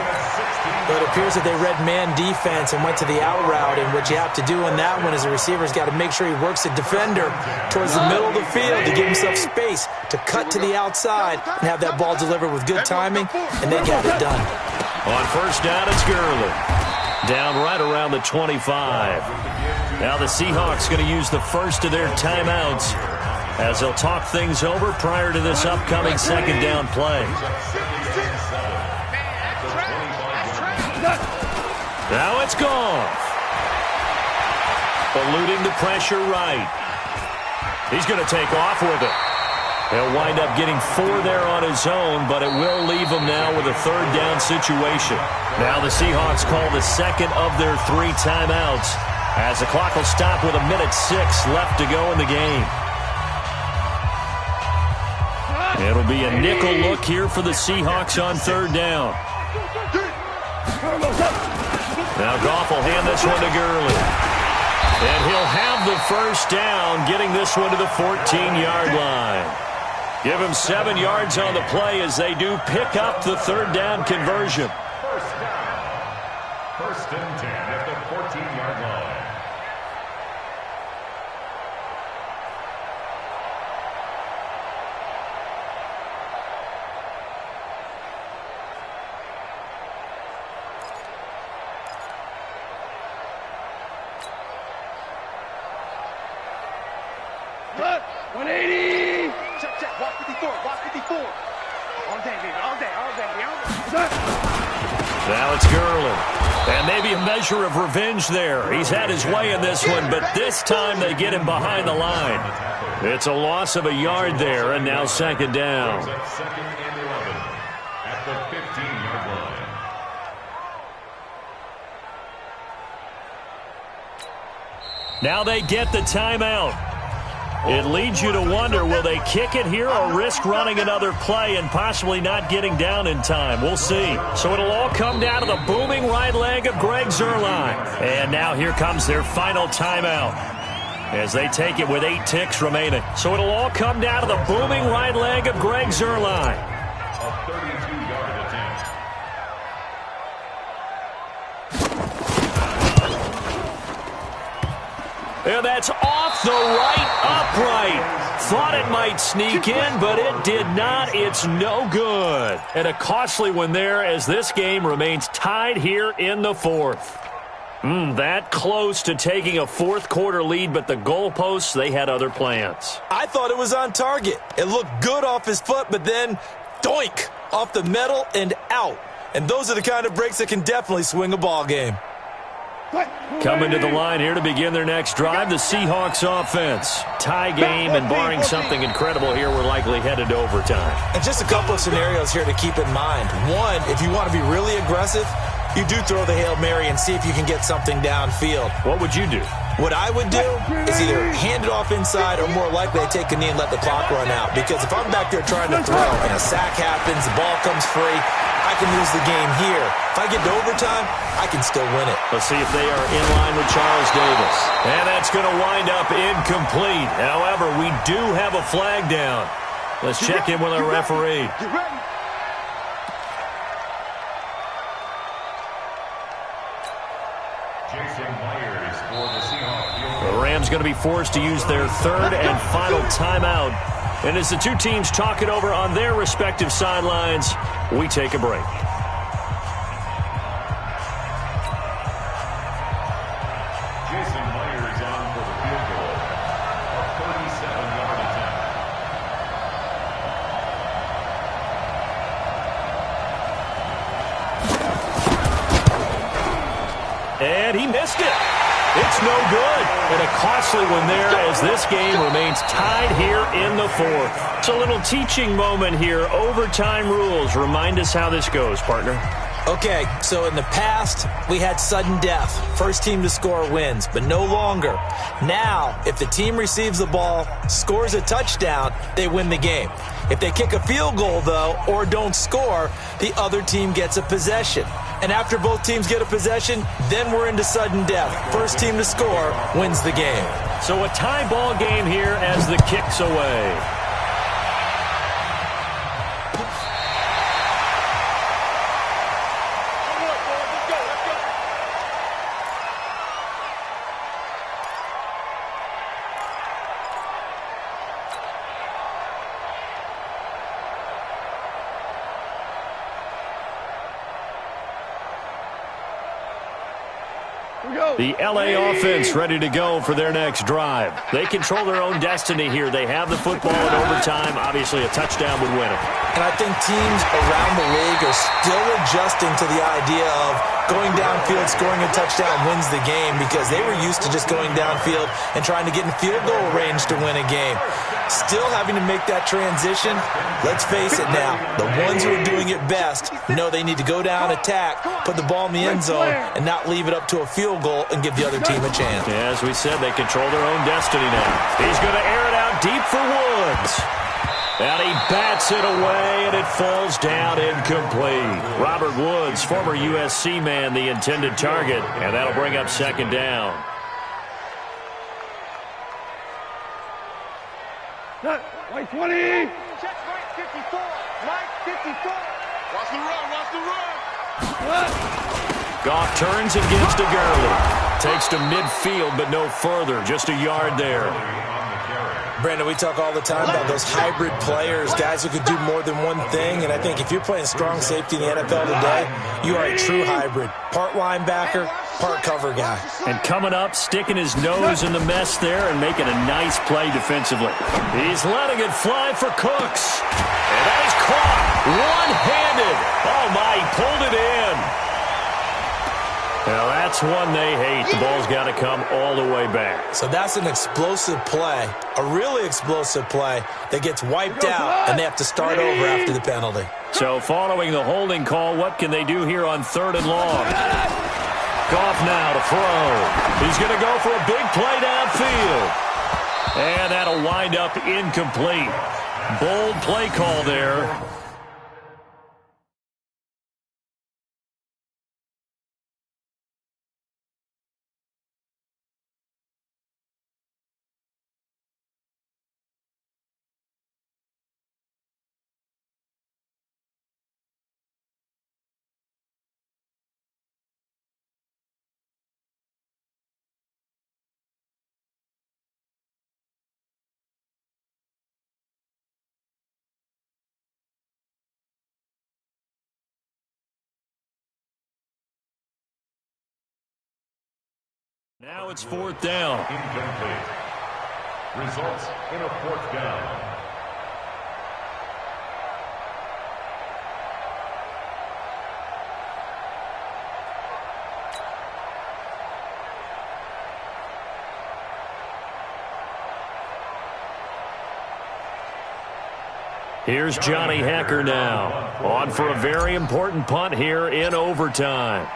[SPEAKER 4] But it appears that they read man defense and went to the out route, and what you have to do in that one is the receiver's got to make sure he works the defender towards the middle of the field to give himself space to cut to the outside and have that ball delivered with good timing, and they got it done.
[SPEAKER 2] On first down, it's Gurley. Down right around the 25. Now the Seahawks going to use the first of their timeouts as they'll talk things over prior to this upcoming second down play. Now it's Goff. Eluding the pressure right. He's going to take off with it. He'll wind up getting 4 there on his own, but it will leave him now with a third down situation. Now the Seahawks call the second of their 3 timeouts as the clock will stop with 1:06 left to go in the game. It'll be a nickel look here for the Seahawks on third down. Now Goff will hand this one to Gurley. And he'll have the first down, getting this one to the 14-yard line. Give him 7 yards on the play as they do pick up the third down conversion.
[SPEAKER 5] First down. First and 10 at the 14-yard line.
[SPEAKER 3] Look, 180. Check. Walk 54. Walk 54. All day, baby. All day.
[SPEAKER 2] Now it's Gurley. And maybe a measure of revenge there. He's had his way in this one, but this time they get him behind the line. It's a loss of a yard there, and now second down.
[SPEAKER 5] Second and 11 at the 15-yard line.
[SPEAKER 2] Now they get the timeout. It leads you to wonder, will they kick it here or risk running another play and possibly not getting down in time? We'll see. So it'll all come down to the booming right leg of Greg Zuerlein. And now here comes their final timeout as they take it with 8 ticks remaining. So it'll all come down to the booming right leg of Greg Zuerlein.
[SPEAKER 5] A 32-yard attempt.
[SPEAKER 2] And that's off the right upright. Thought it might sneak in, but it did not. It's no good. And a costly one there as this game remains tied here in the fourth. That close to taking a fourth quarter lead, but the goalposts, they had other plans.
[SPEAKER 4] I thought it was on target. It looked good off his foot, but then doink, off the metal and out. And those are the kind of breaks that can definitely swing a ball game.
[SPEAKER 2] Coming to the line here to begin their next drive, the Seahawks offense. Tie game, and barring something incredible here, we're likely headed to overtime.
[SPEAKER 4] And just a couple of scenarios here to keep in mind. One, if you want to be really aggressive, you do throw the Hail Mary and see if you can get something downfield.
[SPEAKER 2] What would you do?
[SPEAKER 4] What I would do is either hand it off inside or more likely I take a knee and let the clock run out. Because if I'm back there trying to throw and a sack happens, the ball comes free, I can lose the game here. If I get to overtime, I can still win it.
[SPEAKER 2] Let's see if they are in line with Charles Davis. And that's going to wind up incomplete. However, we do have a flag down. Let's check in with our referee.
[SPEAKER 3] Get ready.
[SPEAKER 5] Jason Myers for the Seahawks.
[SPEAKER 2] The Rams going to be forced to use their third and final timeout. And as the two teams talk it over on their respective sidelines, we take a break.
[SPEAKER 5] Jason Myers on for the field goal. A 37-yard attempt.
[SPEAKER 2] And he missed it. It's no good. And a costly one there as this game remains tied here in the fourth. It's a little teaching moment here. Overtime rules. Remind us how this goes, partner.
[SPEAKER 4] Okay, so in the past, we had sudden death. First team to score wins, but no longer. Now, if the team receives the ball, scores a touchdown, they win the game. If they kick a field goal, though, or don't score, the other team gets a possession. And after both teams get a possession, then we're into sudden death. First team to score wins the game.
[SPEAKER 2] So a tie ball game here as the kick's away. The LA offense ready to go for their next drive. They control their own destiny here. They have the football in overtime. Obviously, a touchdown would win it.
[SPEAKER 4] And I think teams around the league are still adjusting to the idea of going downfield, scoring a touchdown wins the game, because they were used to just going downfield and trying to get in field goal range to win a game. Still having to make that transition. Let's face it now, the ones who are doing it best know they need to go down, attack, put the ball in the end zone, and not leave it up to a field goal and give the other team a chance.
[SPEAKER 2] Yeah, as we said, they control their own destiny now. He's going to air it out deep for Woods. And he bats it away, and it falls down incomplete. Robert Woods, former USC man, the intended target, and that'll bring up second down.
[SPEAKER 6] White 20.
[SPEAKER 3] Check right 54. Right 54. Watch the run. Watch the run.
[SPEAKER 2] Goff turns and gives to Gurley. Takes to midfield, but no further. Just a yard there.
[SPEAKER 4] Brandon, we talk all the time about those hybrid players, guys who could do more than one thing, and I think if you're playing strong safety in the NFL today, you are a true hybrid. Part linebacker, part cover guy.
[SPEAKER 2] And coming up, sticking his nose in the mess there and making a nice play defensively. He's letting it fly for Cooks. And that is caught one-handed. Oh, my, he pulled it in. Now, that's one they hate. The ball's got to come all the way back.
[SPEAKER 4] So that's an explosive play, a really explosive play that gets wiped out, and they have to start over after the penalty.
[SPEAKER 2] So following the holding call, what can they do here on 3rd and long? Goff now to throw. He's going to go for a big play downfield. And that'll wind up incomplete. Bold play call there. Now it's 4th down.
[SPEAKER 5] Incomplete. Results in a 4th down.
[SPEAKER 2] Here's Johnny Hecker now. On for a very important punt here in overtime.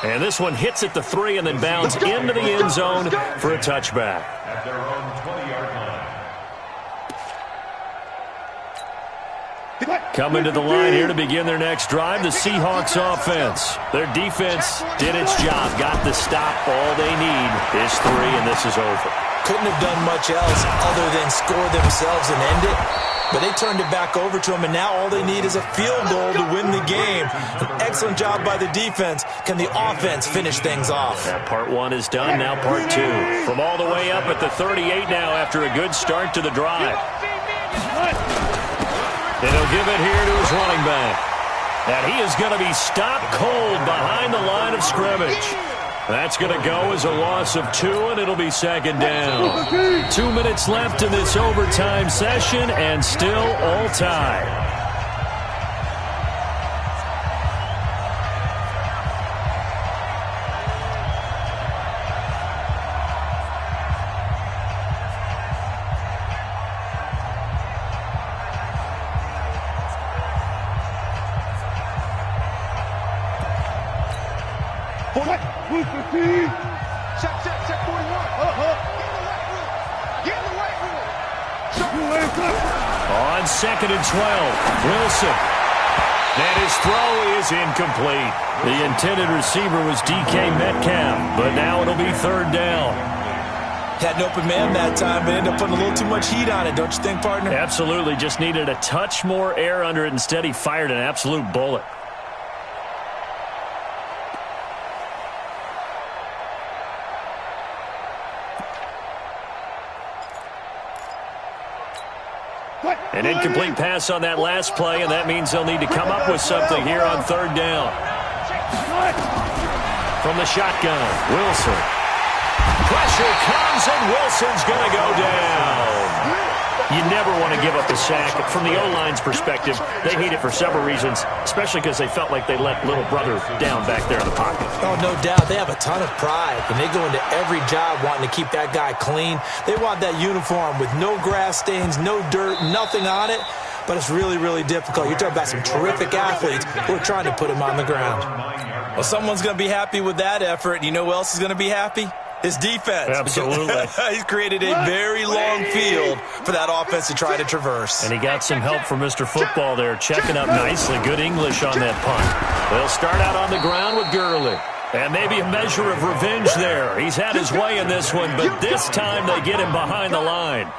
[SPEAKER 2] And this one hits at the 3 and then bounds into the end zone for a touchback.
[SPEAKER 5] At their own 20-yard line.
[SPEAKER 2] Coming to the line here to begin their next drive, the Seahawks offense. Their defense did its job, got the stop. All they need is 3, and this is over.
[SPEAKER 4] Couldn't have done much else other than score themselves and end it. But they turned it back over to them, and now all they need is a field goal to win the game. An excellent job by the defense. Can the offense finish things off?
[SPEAKER 2] That part 1 is done, now part 2. From all the way up at the 38 now after a good start to the drive. And he'll give it here to his running back. And he is going to be stopped cold behind the line of scrimmage. That's going to go as a loss of 2, and it'll be second down. 2 minutes left in this overtime session, and still all tied.
[SPEAKER 3] Check 41. Get in the right room.
[SPEAKER 2] On 2nd and 12, Wilson. And his throw is incomplete. The intended receiver was DK Metcalf, but now it'll be 3rd down.
[SPEAKER 4] Had an open man that time, but ended up putting a little too much heat on it, don't you think, partner?
[SPEAKER 2] Absolutely. Just needed a touch more air under it. Instead, he fired an absolute bullet. An incomplete pass on that last play, and that means they'll need to come up with something here on 3rd down. From the shotgun, Wilson. Pressure comes, and Wilson's going to go down. You never want to give up a sack. From the O-line's perspective, they hate it for several reasons, especially because they felt like they let little brother down back there in the pocket.
[SPEAKER 4] Oh, no doubt. They have a ton of pride, and they go into every job wanting to keep that guy clean. They want that uniform with no grass stains, no dirt, nothing on it. but it's really, really difficult. You're talking about some terrific athletes who are trying to put him on the ground. Well, someone's going to be happy with that effort. You know who else is going to be happy? His defense.
[SPEAKER 2] Absolutely.
[SPEAKER 4] He's created a very long field for that offense to try to traverse.
[SPEAKER 2] And he got some help from Mr. Football there, checking up nicely. Good English on that punt. They'll start out on the ground with Gurley. And maybe a measure of revenge there. He's had his way in this one, but this time they get him behind the line.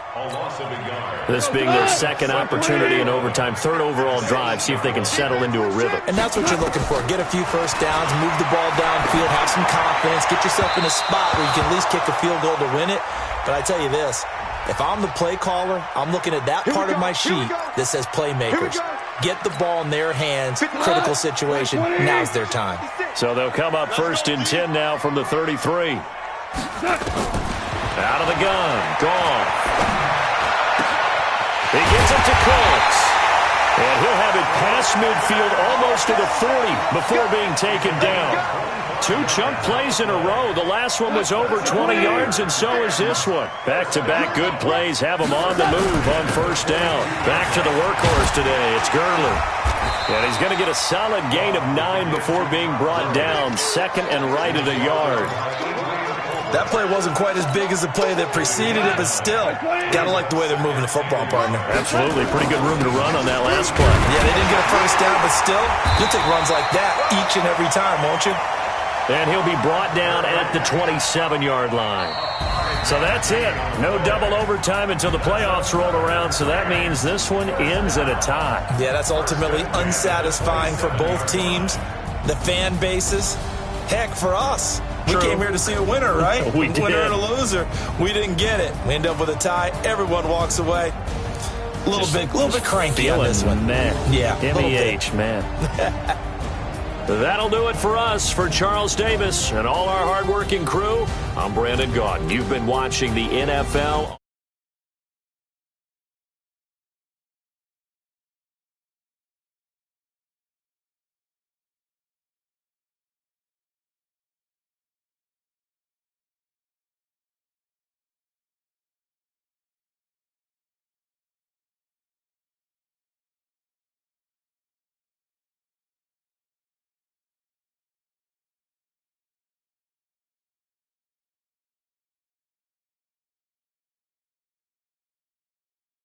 [SPEAKER 2] This being their second opportunity in overtime, third overall drive, see if they can settle into a rhythm.
[SPEAKER 4] And that's what you're looking for. Get a few first downs, move the ball downfield, have some confidence, get yourself in a spot where you can at least kick a field goal to win it. But I tell you this, if I'm the play caller, I'm looking at that part of my sheet that says playmakers. Get the ball in their hands, critical situation, now's their time.
[SPEAKER 2] So they'll come up 1st and 10 now from the 33. Out of the gun, Goff. He gets it to Cooks. And he'll have it past midfield almost to the 40 before being taken down. 2 chunk plays in a row. The last one was over 20 yards, and so is this one. Back-to-back good plays have him on the move on 1st down. Back to the workhorse today. It's Gurley. And he's going to get a solid gain of 9 before being brought down. 2nd and right at a yard.
[SPEAKER 4] That play wasn't quite as big as the play that preceded it, but still, got to like the way they're moving the football, partner.
[SPEAKER 2] Absolutely. Pretty good room to run on that last play.
[SPEAKER 4] Yeah, they didn't get a first down, but still, you'll take runs like that each and every time, won't you?
[SPEAKER 2] And he'll be brought down at the 27-yard line. So that's it. No double overtime until the playoffs roll around, so that means this one ends in a tie.
[SPEAKER 4] Yeah, that's ultimately unsatisfying for both teams, the fan bases. Heck, for us.
[SPEAKER 2] True.
[SPEAKER 4] We came here to see a winner, right?
[SPEAKER 2] We did.
[SPEAKER 4] Winner and a loser. We didn't get it. We end up with a tie. Everyone walks away. A little bit cranky on this one.
[SPEAKER 2] Man.
[SPEAKER 4] Yeah.
[SPEAKER 2] MEH, man. That'll do it for us. For Charles Davis and all our hardworking crew, I'm Brandon Gaudin. You've been watching the NFL.